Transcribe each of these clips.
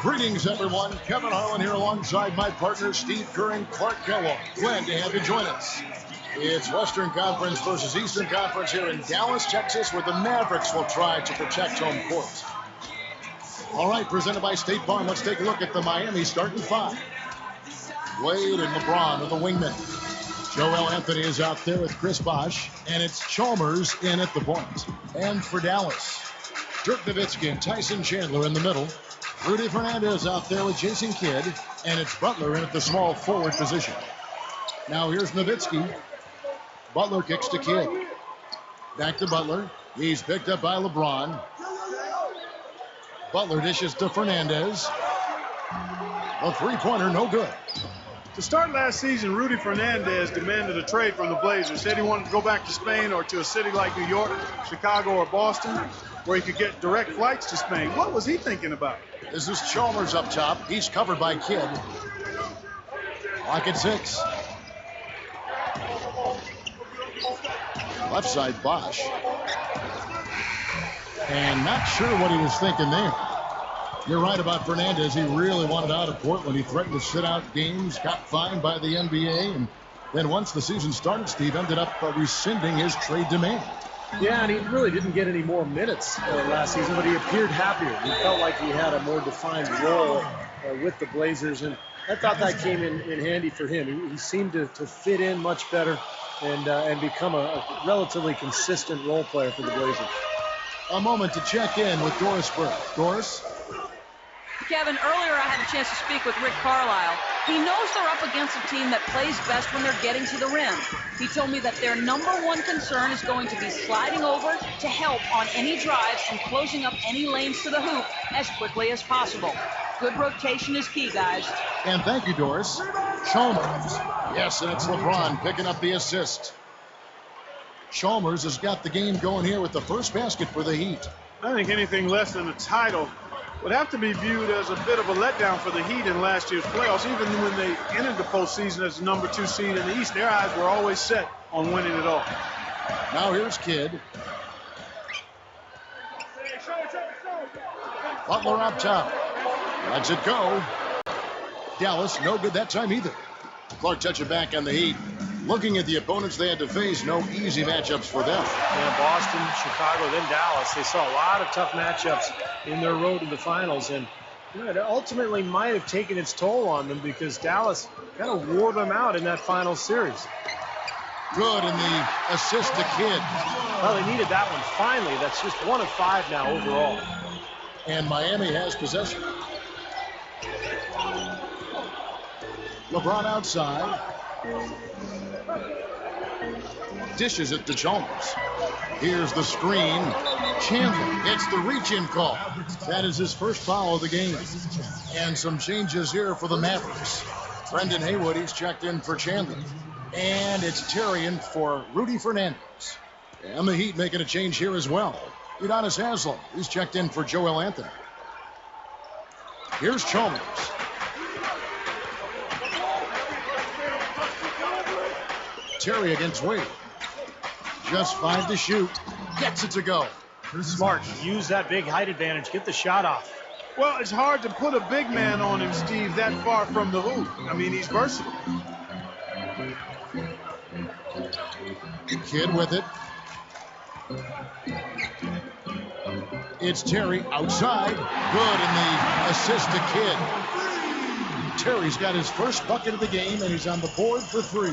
Greetings, everyone. Kevin Harlan here alongside my partner, Steve Kerr and Clark Kellogg. Glad to have you join us. It's Western Conference versus Eastern Conference here in Dallas, Texas, where the Mavericks will try to protect home court. All right, presented by State Farm. Let's take a look at the Miami starting five. Wade and LeBron are the wingmen. Joel Anthony is out there with Chris Bosh, and it's Chalmers in at the point. And for Dallas, Dirk Nowitzki and Tyson Chandler in the middle. Rudy Fernandez out there with Jason Kidd, and it's Butler in at the small forward position. Now here's Nowitzki. Butler kicks to Kidd. Back to Butler. He's picked up by LeBron. Butler dishes to Fernandez. A three-pointer, no good. To start last season, Rudy Fernandez demanded a trade from the Blazers. Said he wanted to go back to Spain or to a city like New York, Chicago, or Boston, where he could get direct flights to Spain. What was he thinking about? This is Chalmers up top. He's covered by Kidd. Clock at 6. Left side, Bosh. And not sure what he was thinking there. You're right about Fernandez. He really wanted out of Portland. He threatened to sit out games, got fined by the NBA, and then once the season started, Steve ended up rescinding his trade demand. Yeah, and he really didn't get any more minutes last season, but he appeared happier. He felt like he had a more defined role with the Blazers, and I thought that came in handy for him. He seemed to fit in much better and become a relatively consistent role player for the Blazers. A moment to check in with Doris Burke. Doris? Kevin, earlier I had a chance to speak with Rick Carlisle. He knows they're up against a team that plays best when they're getting to the rim. He told me that their number one concern is going to be sliding over to help on any drives and closing up any lanes to the hoop as quickly as possible. Good rotation is key, guys. And thank you, Doris. Chalmers. Yes, and it's LeBron picking up the assist. Chalmers has got the game going here with the first basket for the Heat. I think anything less than a title would have to be viewed as a bit of a letdown for the Heat in last year's playoffs. Even when they entered the postseason as the number 2 seed in the East, their eyes were always set on winning it all. Now here's Kidd. Butler up top. Lets it go. Dallas, no good that time either. Clark touching back on the Heat. Looking at the opponents they had to face, no easy matchups for them. Yeah, Boston, Chicago, then Dallas. They saw a lot of tough matchups in their road to the finals, and it ultimately might have taken its toll on them because Dallas kind of wore them out in that final series. Good in the assist to Kidd. Well, they needed that one finally. That's just 1 of 5 now overall. And Miami has possession. LeBron outside. Dishes it to Chalmers. Here's the screen. Chandler gets the reach-in call. That is his first foul of the game. And some changes here for the Mavericks. Brendan Haywood, he's checked in for Chandler. And it's Terry in for Rudy Fernandez. And the Heat making a change here as well. Udonis Haslem, he's checked in for Joel Anthony. Here's Chalmers. Terry against Wade. Just 5 to shoot. Gets it to go. Smart. Use that big height advantage. Get the shot off. Well, it's hard to put a big man on him, Steve, that far from the hoop. I mean, he's versatile. Kidd with it. It's Terry outside. Good in the assist to Kidd. Terry's got his first bucket of the game, and he's on the board for 3.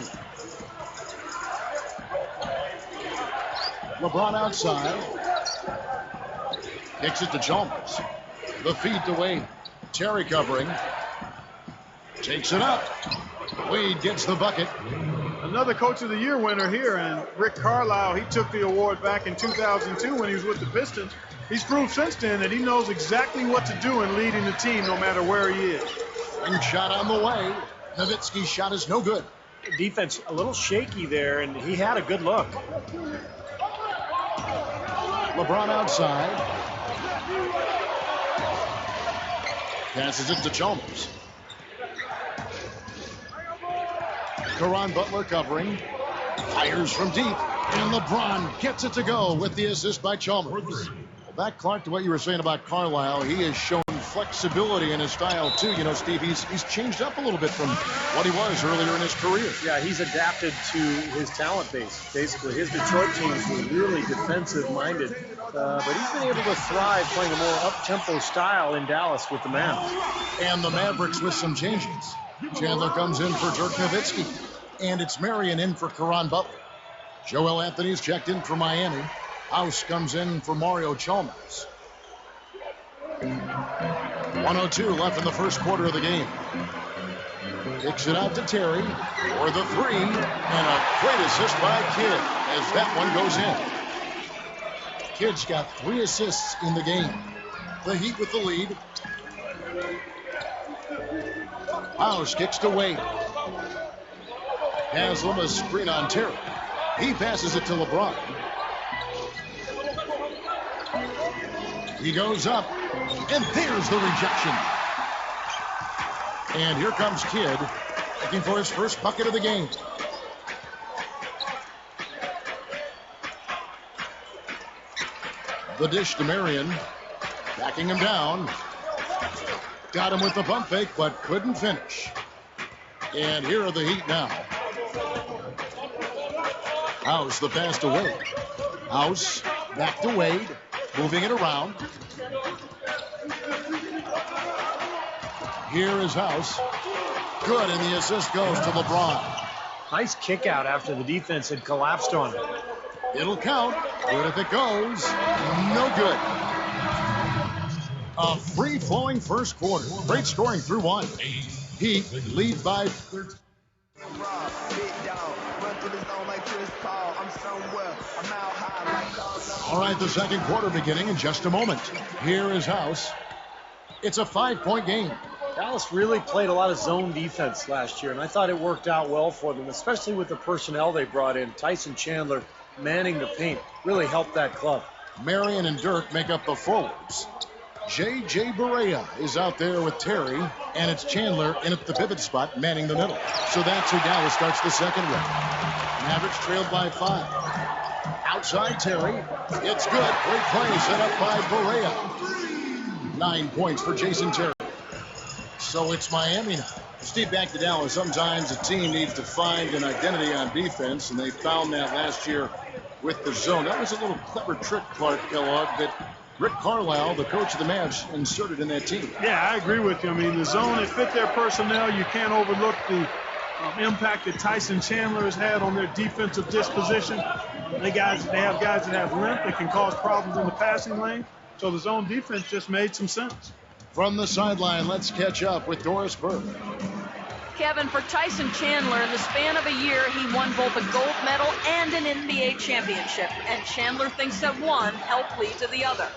LeBron outside. Kicks it to Chalmers. The feed to Wade. Terry covering. Takes it up. Wade gets the bucket. Another Coach of the Year winner here, and Rick Carlisle, he took the award back in 2002 when he was with the Pistons. He's proved since then that he knows exactly what to do in leading the team no matter where he is. And shot on the way. Nowitzki's shot is no good. Defense a little shaky there, and he had a good look. LeBron outside. Passes it to Chalmers. Caron Butler covering. Fires from deep. And LeBron gets it to go with the assist by Chalmers. Well, back, Clark, to what you were saying about Carlisle. He has shown flexibility in his style, too. You know, Steve, he's changed up a little bit from what he was earlier in his career. Yeah, he's adapted to his talent base, basically. His Detroit teams were really defensive-minded, but he's been able to thrive playing a more up-tempo style in Dallas with the Mavs. And the Mavericks with some changes. Chandler comes in for Dirk Nowitzki, and it's Marion in for Caron Butler. Joel Anthony's checked in for Miami. House comes in for Mario Chalmers. 1:02 left in the first quarter of the game. Kicks it out to Terry for the three, and a great assist by Kidd as that one goes in. Kidd's got 3 assists in the game. The Heat with the lead. House kicks to Wade. Haslam a screen on Terry. He passes it to LeBron. He goes up, and there's the rejection. And here comes Kidd, looking for his first bucket of the game. The dish to Marion, backing him down. Got him with the pump fake, but couldn't finish. And here are the Heat now. House, the pass to Wade. House, back to Wade, moving it around. Here is House. Good, and the assist goes to LeBron. Nice kick out after the defense had collapsed on him. It'll count. Good if it goes. No good. A free-flowing first quarter. Great scoring through one. Heat lead by 13. All right, the second quarter beginning in just a moment. Here is House. It's a 5-point game. Dallas really played a lot of zone defense last year, and I thought it worked out well for them, especially with the personnel they brought in. Tyson Chandler manning the paint really helped that club. Marion and Dirk make up the forwards. J.J. Barea is out there with Terry, and it's Chandler in at the pivot spot, manning the middle. So that's who Dallas starts the second with. Mavericks trailed by 5. Outside Terry. It's good. Great play set up by Barea. 9 points for Jason Terry. So it's Miami now. Steve, back to Dallas. Sometimes a team needs to find an identity on defense, and they found that last year with the zone. That was a little clever trick, Clark Kellogg, that Rick Carlisle, the coach of the Mavs, inserted in that team. Yeah, I agree with you. I mean, the zone, it fit their personnel. You can't overlook the impact that Tyson Chandler has had on their defensive disposition. They have guys that have length that can cause problems in the passing lane. So the zone defense just made some sense. From the sideline, let's catch up with Doris Burke. Kevin, for Tyson Chandler, in the span of a year, he won both a gold medal and an NBA championship. And Chandler thinks that one helped lead to the other.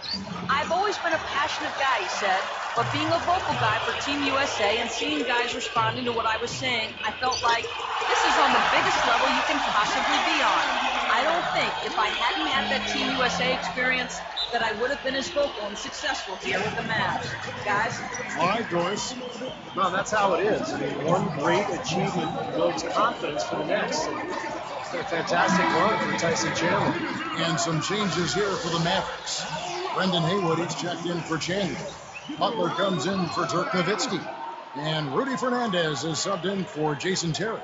I've always been a passionate guy, he said, but being a vocal guy for Team USA and seeing guys responding to what I was saying, I felt like this is on the biggest level you can possibly be on. I don't think if I hadn't had that Team USA experience that I would have been as vocal and successful here with the Mavs. Guys? All right, Doris. Well, that's how it is. I mean, one great achievement builds confidence for the next. It's been a fantastic run for Tyson Chandler. And some changes here for the Mavericks. Brendan Haywood, he's checked in for Chandler. Butler comes in for Dirk Nowitzki. And Rudy Fernandez is subbed in for Jason Terry.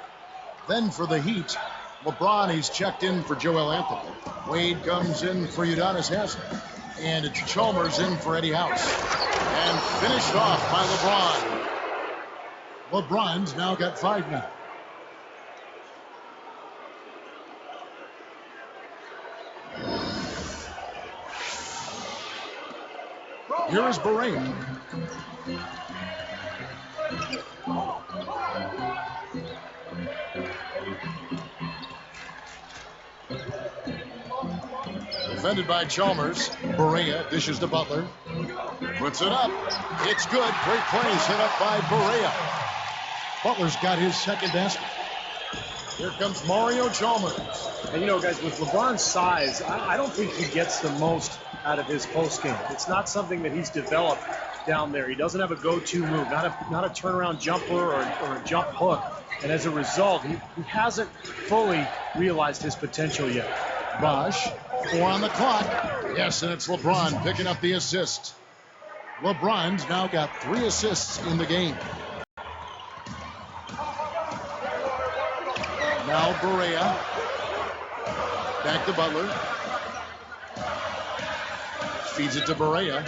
Then for the Heat, LeBron, he's checked in for Joel Anthony. Wade comes in for Udonis Haslem. And it's Chalmers in for Eddie House. And finished off by LeBron. LeBron's now got 5 now. Here is Barea. Defended by Chalmers. Barea dishes to Butler. Puts it up. It's good. Great play set up by Barea. Butler's got his second basket. Here comes Mario Chalmers. And, you know, guys, with LeBron's size, I don't think he gets the most out of his post game. It's not something that he's developed down there. He doesn't have a go-to move, not a turnaround jumper or a jump hook. And as a result, he hasn't fully realized his potential yet. Bosh, 4 on the clock. Yes, and it's LeBron picking up the assist. LeBron's now got 3 assists in the game. Now Barea. Back to Butler. Feeds it to Barea.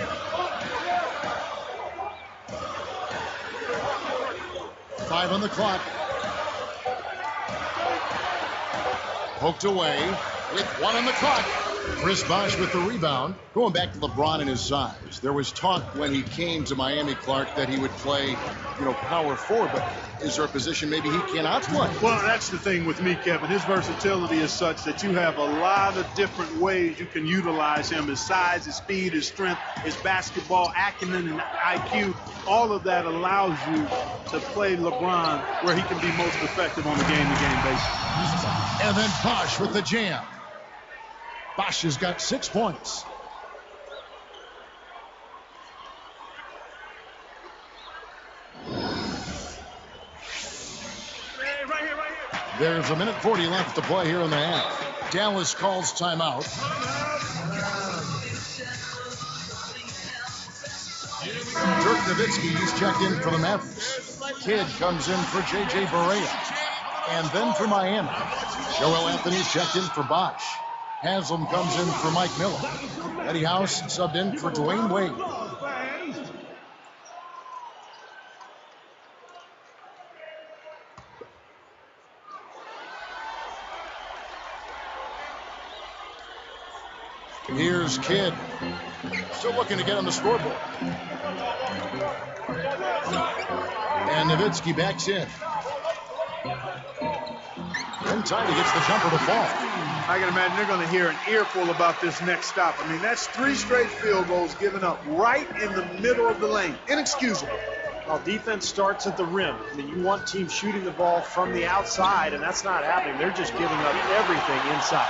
Five on the clock. Poked away with 1 on the clock. Chris Bosh with the rebound. Going back to LeBron and his size. There was talk when he came to Miami, Clark, that he would play, power forward. But is there a position maybe he cannot play? Well, that's the thing with me, Kevin. His versatility is such that you have a lot of different ways you can utilize him. His size, his speed, his strength, his basketball acumen and IQ. All of that allows you to play LeBron where he can be most effective on a game-to-game basis. And then Bosh with the jam. Bosh has got 6 points. Right here. There's 1:40 left to play here in the half. Dallas calls timeout. Dirk Nowitzki, he's checked in for the Mavericks. Kidd comes in for J.J. Barea. And then for Miami, Joel Anthony's checked in for Bosh. Haslam comes in for Mike Miller. Eddie House subbed in for Dwayne Wade. Here's Kidd. Still looking to get on the scoreboard. And Nowitzki backs in. And Tiny gets the jumper to fall. I can imagine they're going to hear an earful about this next stop. I mean, that's 3 straight field goals given up right in the middle of the lane. Inexcusable. Well, defense starts at the rim. I mean, you want teams shooting the ball from the outside, and that's not happening. They're just giving up everything inside.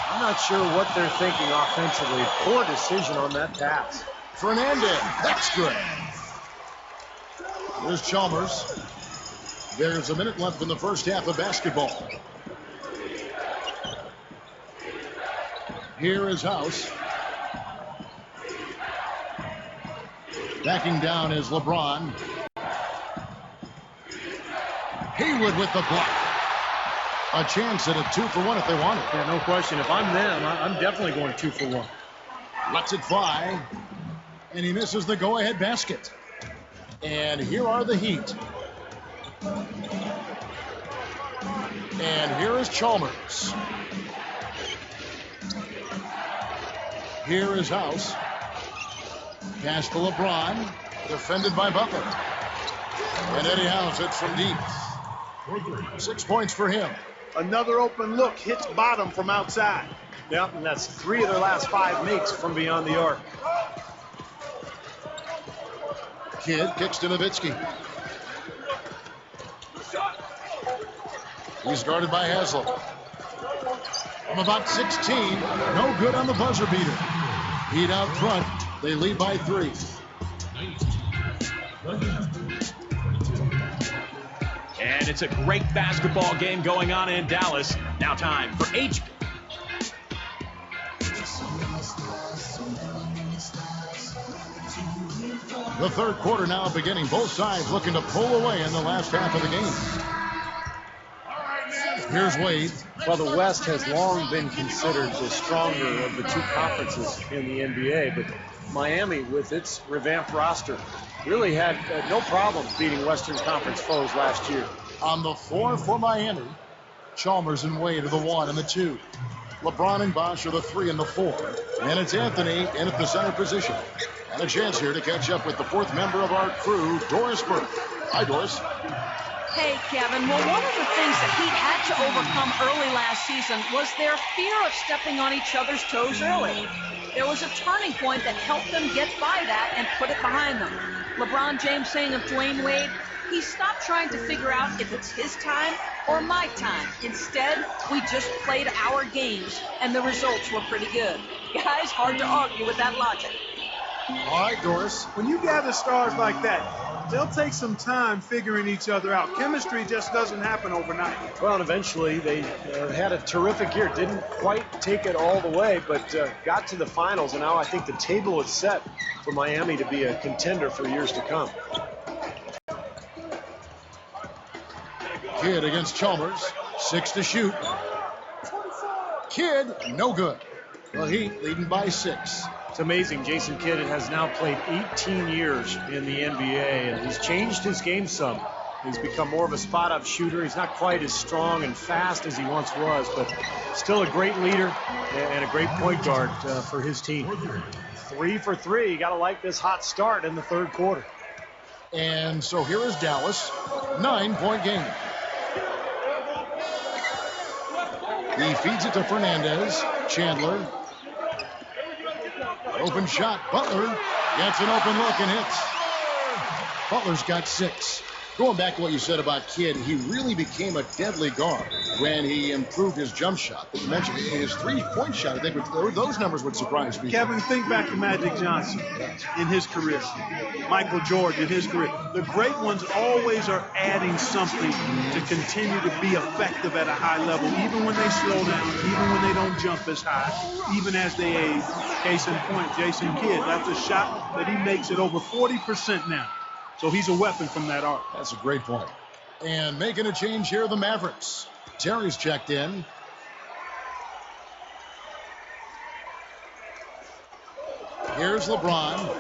I'm not sure what they're thinking offensively. Poor decision on that pass. Fernandez, that's good. There's Chalmers. There's a minute left in the first half of basketball. Here is House. Backing down is LeBron. Haywood with the block. A chance at a 2-for-1 if they want it. Yeah, no question. If I'm them, I'm definitely going 2-for-1. Lets it fly. And he misses the go-ahead basket. And here are the Heat. And here is Chalmers. Here is House. Pass to LeBron. Defended by Butler. And Eddie House hits from deep. 6 points for him. Another open look, hits bottom from outside. Yep, and that's 3 of their last 5 makes from beyond the arc. Kidd kicks to Nowitzki. He's guarded by Haslam. From about 16, no good on the buzzer beater. Heat out front. They lead by 3. And it's a great basketball game going on in Dallas. Now time for H. The third quarter now beginning. Both sides looking to pull away in the last half of the game. Here's Wade. Well, the West has long been considered the stronger of the 2 conferences in the NBA, but Miami, with its revamped roster, really had no problem beating Western Conference foes last year. On the floor for Miami, Chalmers and Wade are the 1 and the 2. LeBron and Bosh are the 3 and the 4. And it's Anthony in at the center position. And a chance here to catch up with the 4th member of our crew, Doris Burke. Hi, Doris. Hey, Kevin. Well, one of the things that Heat had to overcome early last season was their fear of stepping on each other's toes early. There was a turning point that helped them get by that and put it behind them. LeBron James saying of Dwayne Wade, he stopped trying to figure out if it's his time or my time. Instead, we just played our games, and the results were pretty good. Guys, hard to argue with that logic. All right, Doris. When you gather stars like that, they'll take some time figuring each other out. Chemistry just doesn't happen overnight. Well, and eventually they had a terrific year. Didn't quite take it all the way, but got to the finals, and now I think the table is set for Miami to be a contender for years to come. Kidd against Chalmers. 6 to shoot. Kidd, no good. The Heat leading by 6. It's amazing. Jason Kidd has now played 18 years in the NBA, and he's changed his game some. He's become more of a spot-up shooter. He's not quite as strong and fast as he once was, but still a great leader and a great point guard for his team. 3 for 3. You got to like this hot start in the third quarter. And so here is Dallas. 9-point game. He feeds it to Fernandez. Chandler. Open shot. Butler gets an open look and hits. Butler's got 6. Going back to what you said about Kidd, he really became a deadly guard when he improved his jump shot. As you mentioned, his 3-point shot, I think those numbers would surprise me. Kevin, think back to Magic Johnson in his career. Michael Jordan in his career. The great ones always are adding something to continue to be effective at a high level, even when they slow down, even when they don't jump as high, even as they age. Case in point, Jason Kidd. That's a shot that he makes at over 40% now. So he's a weapon from that arc. That's a great point. And making a change here, the Mavericks. Terry's checked in. Here's LeBron.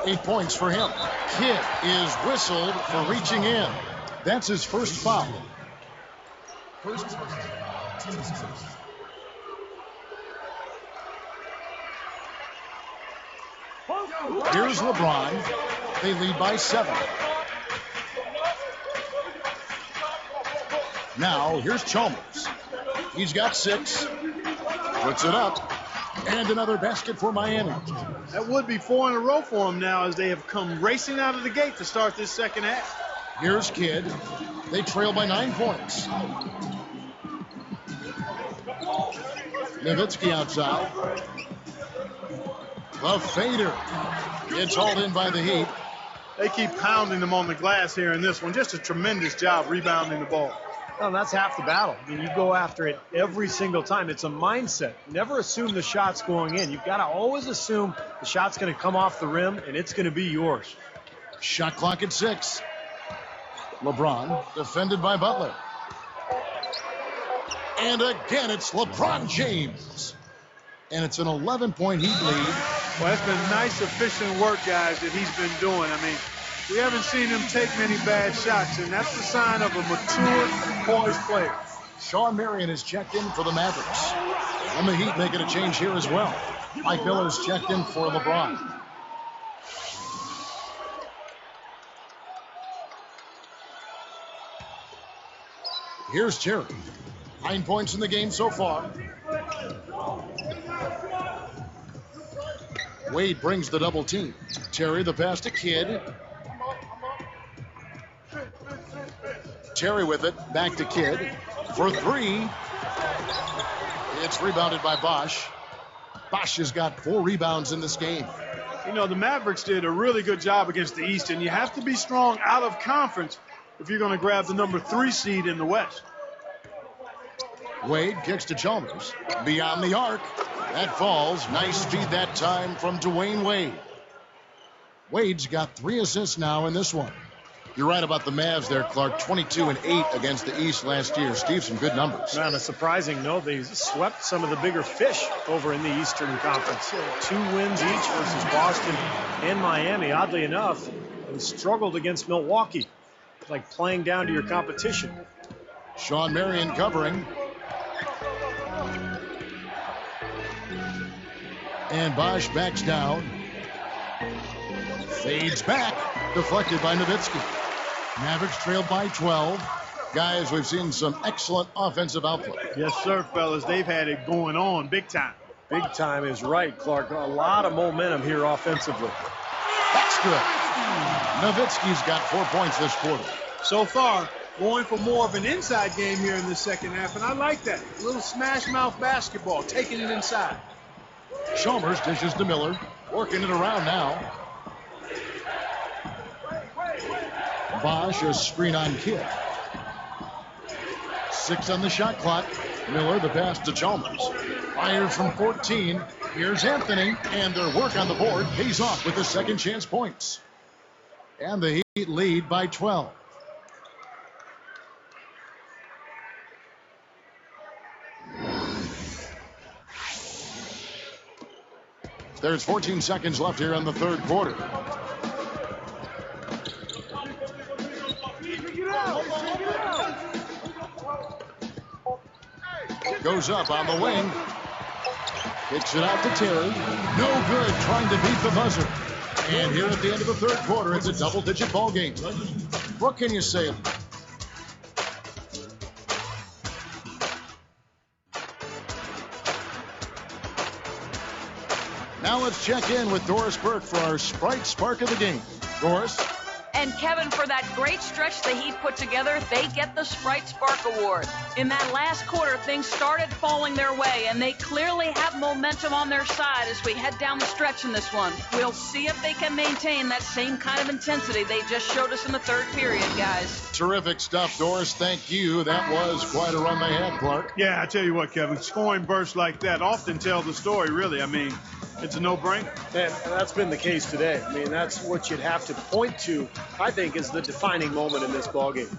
8 points for him. Kidd is whistled for reaching in. That's his first foul. Here's LeBron. They lead by 7. Now, here's Chalmers. He's got 6. Puts it up. And another basket for Miami. That would be 4 in a row for them now as they have come racing out of the gate to start this second half. Here's Kidd. They trail by 9 points. Nowitzki outside. The fader. It's hauled in by the Heat. They keep pounding them on the glass here in this one. Just a tremendous job rebounding the ball. Well, that's half the battle. I mean, you go after it every single time. It's a mindset. Never assume the shot's going in. You've got to always assume the shot's going to come off the rim, and it's going to be yours. Shot clock at 6. LeBron defended by Butler. And again, it's LeBron James. And it's an 11-point Heat lead. Well, that's been nice, efficient work, guys, that he's been doing. I mean, we haven't seen him take many bad shots, and that's the sign of a mature, poised player. Sean Marion is checked in for the Mavericks. And the Heat making a change here as well. Mike Miller's checked in for LeBron. Here's Terry. 9 points in the game so far. Wade brings the double team. Terry the pass to Kidd. Terry with it. Back to Kidd. For 3. It's rebounded by Bosch. Bosch has got 4 rebounds in this game. You know, the Mavericks did a really good job against the East, and you have to be strong out of conference if you're going to grab the number 3 seed in the West. Wade kicks to Chalmers. Beyond the arc. That falls. Nice feed that time from Dwayne Wade. Wade's got 3 assists now in this one. You're right about the Mavs there, Clark. 22-8 against the East last year. Steve, some good numbers. On a surprising note, they swept some of the bigger fish over in the Eastern Conference. 2 wins each versus Boston and Miami. Oddly enough, they struggled against Milwaukee. It's like playing down to your competition. Sean Marion covering. And Bosch backs down. Fades back. Deflected by Nowitzki. Mavericks trailed by 12. Guys, we've seen some excellent offensive output. Yes, sir, fellas. They've had it going on big time. Big time is right, Clark. A lot of momentum here offensively. That's good. Nowitzki's got 4 points this quarter. So far, going for more of an inside game here in the second half, and I like that. A little smash mouth basketball, taking it inside. Chalmers dishes to Miller. Working it around now. Bosch, a screen on Kidd. 6 on the shot clock. Miller, the pass to Chalmers. Fires from 14. Here's Anthony, and their work on the board pays off with the second chance points. And the Heat lead by 12. There's 14 seconds left here in the third quarter. Goes up on the wing. Kicks it out to Terry. No good, trying to beat the buzzer. And here at the end of the third quarter, it's a double-digit ball game. What can you say? Now let's check in with Doris Burke for our Sprite Spark of the game. Doris? And Kevin, for that great stretch the Heat put together, they get the Sprite Spark Award. In that last quarter, things started falling their way, and they clearly have momentum on their side as we head down the stretch in this one. We'll see if they can maintain that same kind of intensity they just showed us in the third period, guys. Terrific stuff, Doris. Thank you. That was quite a run they had, Clark. Yeah, I tell you what, Kevin, scoring bursts like that often tell the story, really. I mean, it's a no-brainer. And that's been the case today. I mean, that's what you'd have to point to, I think, is the defining moment in this ballgame.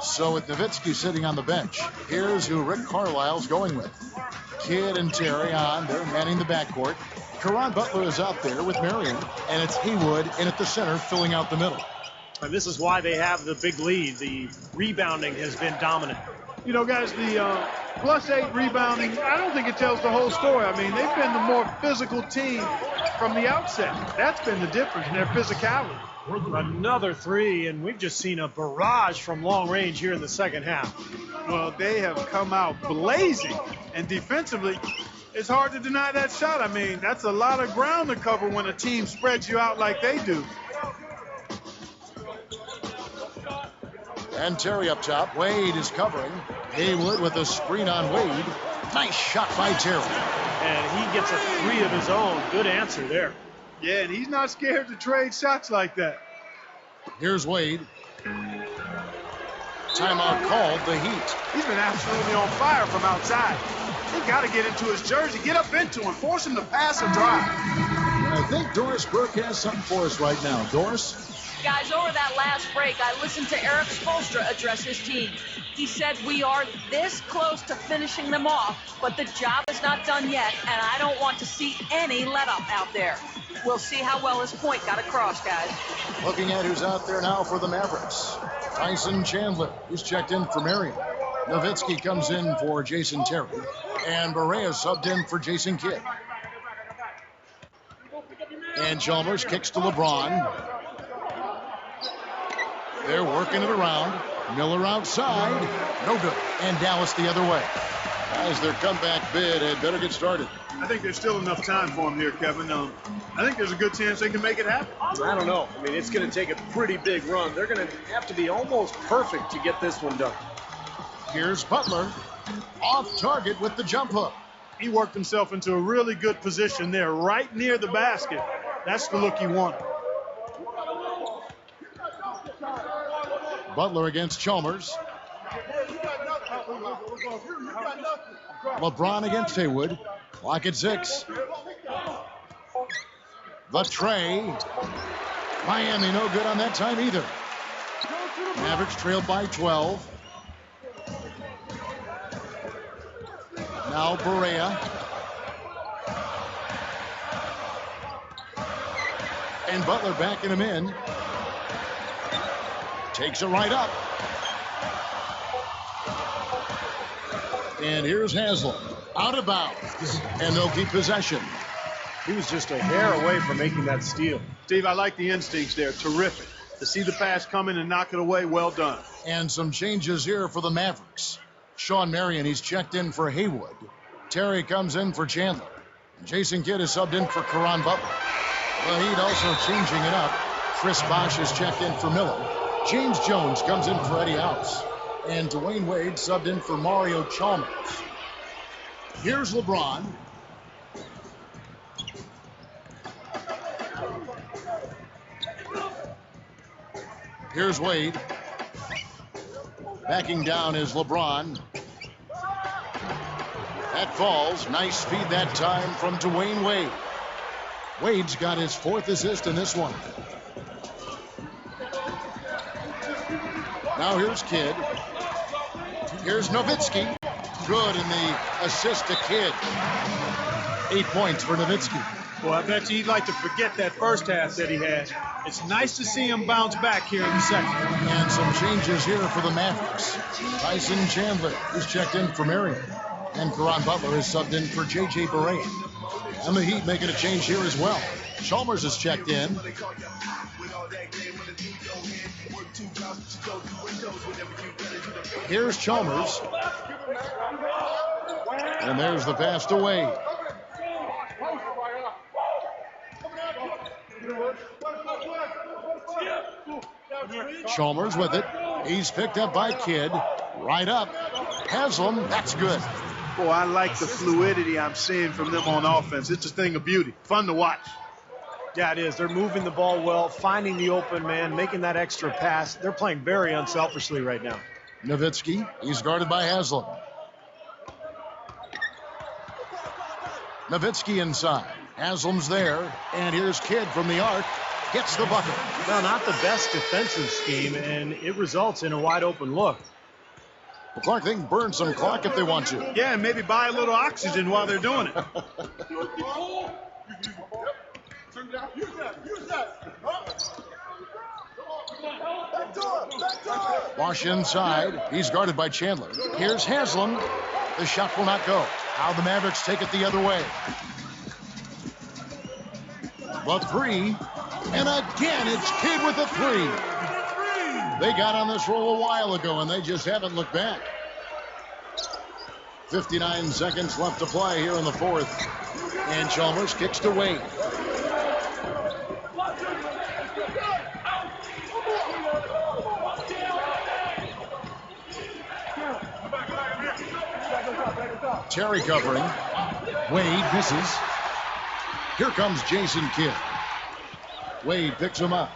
So with Nowitzki sitting on the bench, here's who Rick Carlisle's going with. Kidd and Terry on. They're manning the backcourt. Caron Butler is out there with Marion, and it's Haywood in at the center filling out the middle. And this is why they have the big lead. The rebounding has been dominant. You know, guys, the +8 rebounding, I don't think it tells the whole story. I mean, they've been the more physical team from the outset. That's been the difference in their physicality. Another three, and we've just seen a barrage from long range here in the second half. Well, they have come out blazing, and defensively, it's hard to deny that shot. I mean, that's a lot of ground to cover when a team spreads you out like they do. And Terry up top. Wade is covering. Haywood with a screen on Wade. Nice shot by Terry. And he gets a three of his own. Good answer there. Yeah, and he's not scared to trade shots like that. Here's Wade. Timeout called, the Heat. He's been absolutely on fire from outside. They got to get into his jersey, get up into him, force him to pass or drive. I think Doris Burke has something for us right now. Doris? Guys, over that last break, I listened to Eric Spoelstra address his team. He said, we are this close to finishing them off, but the job is not done yet, and I don't want to see any let-up out there. We'll see how well his point got across, guys. Looking at who's out there now for the Mavericks. Tyson Chandler, who's checked in for Marion. Nowitzki comes in for Jason Terry. And Barea subbed in for Jason Kidd. And Chalmers kicks to LeBron. They're working it around. Miller outside. No good. And Dallas the other way. As their comeback bid had better get started. I think there's still enough time for them here, Kevin. I think there's a good chance they can make it happen. I don't know. I mean, it's going to take a pretty big run. They're going to have to be almost perfect to get this one done. Here's Butler. Off target with the jump hook. He worked himself into a really good position there, right near the basket. That's the look he wanted. Butler against Chalmers. LeBron against Haywood. Clock at 6. The tray. Miami no good on that time either. Mavericks trailed by 12. Now Barea. And Butler backing him in. Takes it right up. And here's Haslam. Out of bounds. And they'll keep possession. He was just a hair away from making that steal. Steve, I like the instincts there. Terrific. To see the pass coming and knock it away, well done. And some changes here for the Mavericks. Sean Marion, he's checked in for Haywood. Terry comes in for Chandler. Jason Kidd is subbed in for Caron Butler. The Heat also changing it up. Chris Bosch is checked in for Miller. James Jones comes in for Eddie House. And Dwayne Wade subbed in for Mario Chalmers. Here's LeBron. Here's Wade. Backing down is LeBron. That falls. Nice feed that time from Dwayne Wade. Wade's got his 4th assist in this one. Now here's Kidd. Here's Nowitzki. Good in the assist to Kidd. 8 points for Nowitzki. Well, I bet you he'd like to forget that first half that he had. It's nice to see him bounce back here in the second. And some changes here for the Mavericks. Tyson Chandler is checked in for Marion. And Caron Butler is subbed in for J.J. Barea. And the Heat making a change here as well. Chalmers is checked in. Here's Chalmers. And there's the pass to Wade. Chalmers with it. He's picked up by Kidd. Right up. Haslam. That's good. Boy, I like the fluidity I'm seeing from them on offense. It's a thing of beauty. Fun to watch. Yeah, it is. They're moving the ball well, finding the open man, making that extra pass. They're playing very unselfishly right now. Nowitzki. He's guarded by Haslam. Nowitzki inside. Haslam's there. And here's Kidd from the arc. Gets the bucket. No, not the best defensive scheme, and it results in a wide open look. Well, Clark, they can burn some clock if they want to. Yeah, and maybe buy a little oxygen while they're doing it. Bosch inside. He's guarded by Chandler. Here's Haslam. The shot will not go. Now the Mavericks take it the other way. The 3. And again, it's Kidd with a 3. They got on this roll a while ago, and they just haven't looked back. 59 seconds left to play here in the 4th. And Chalmers kicks to Wade. Terry covering. Wade misses. Here comes Jason Kidd. Wade picks him up.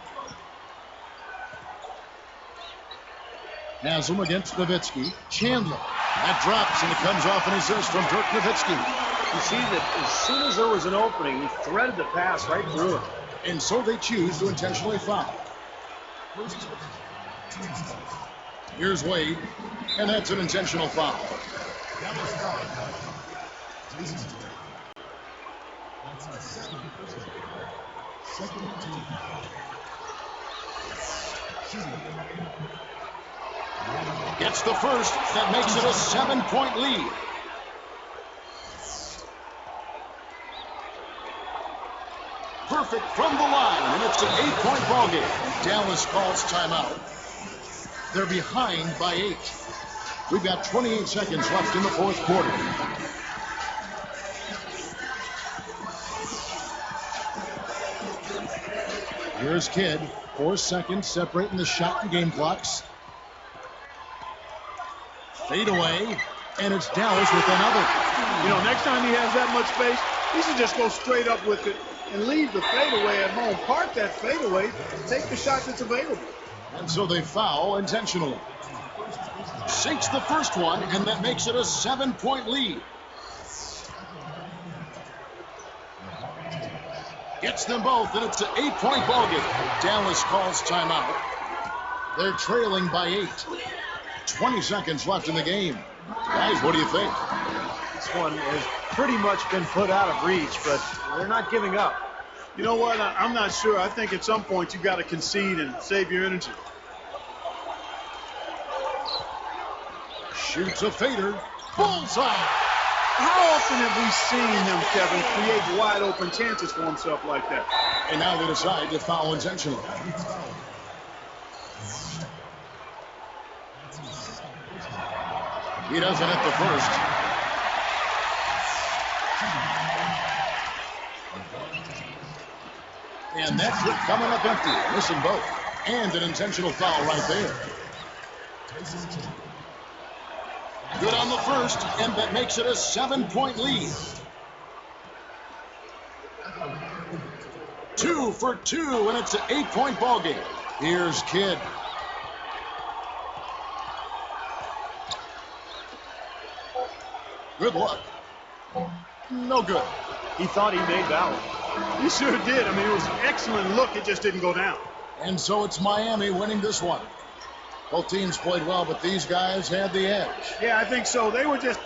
Haslam against Nowitzki. Chandler. That drops, and it comes off an assist from Dirk Nowitzki. You see that as soon as there was an opening, he threaded the pass right through it. And so they choose to intentionally foul. Here's Wade, and that's an intentional foul. Gets the first. That makes it a 7-point lead. Perfect from the line, and it's an 8-point ball game. Dallas calls timeout. They're behind by 8. We've got 28 seconds left in the 4th quarter. Here's Kidd. 4 seconds separating the shot and game clocks. Fade away, and it's Dallas with another. You know, next time he has that much space, he should just go straight up with it and leave the fadeaway at home. Park that fadeaway, take the shot that's available. And so they foul intentionally. Sinks the first one, and that makes it a 7-point lead. Gets them both, and it's an 8-point ball game. Dallas calls timeout. They're trailing by 8. 20 seconds left in the game. Guys, what do you think? This one has pretty much been put out of reach, but they're not giving up. You know what? I'm not sure. I think at some point you've got to concede and save your energy. Shoots a fader. Bullseye. How often have we seen him, Kevin, create wide open chances for himself like that? And now they decide to foul intentionally. He doesn't hit the first. And that trip coming up empty. Missing both. And an intentional foul right there. Good on the first, and that makes it a 7-point lead. 2 for 2, and it's an 8-point ball game. Here's Kidd. Good luck. No good. He thought he made that one. He sure did. I mean, it was an excellent look. It just didn't go down. And so it's Miami winning this one. Both teams played well, but these guys had the edge. Yeah, I think so. They were just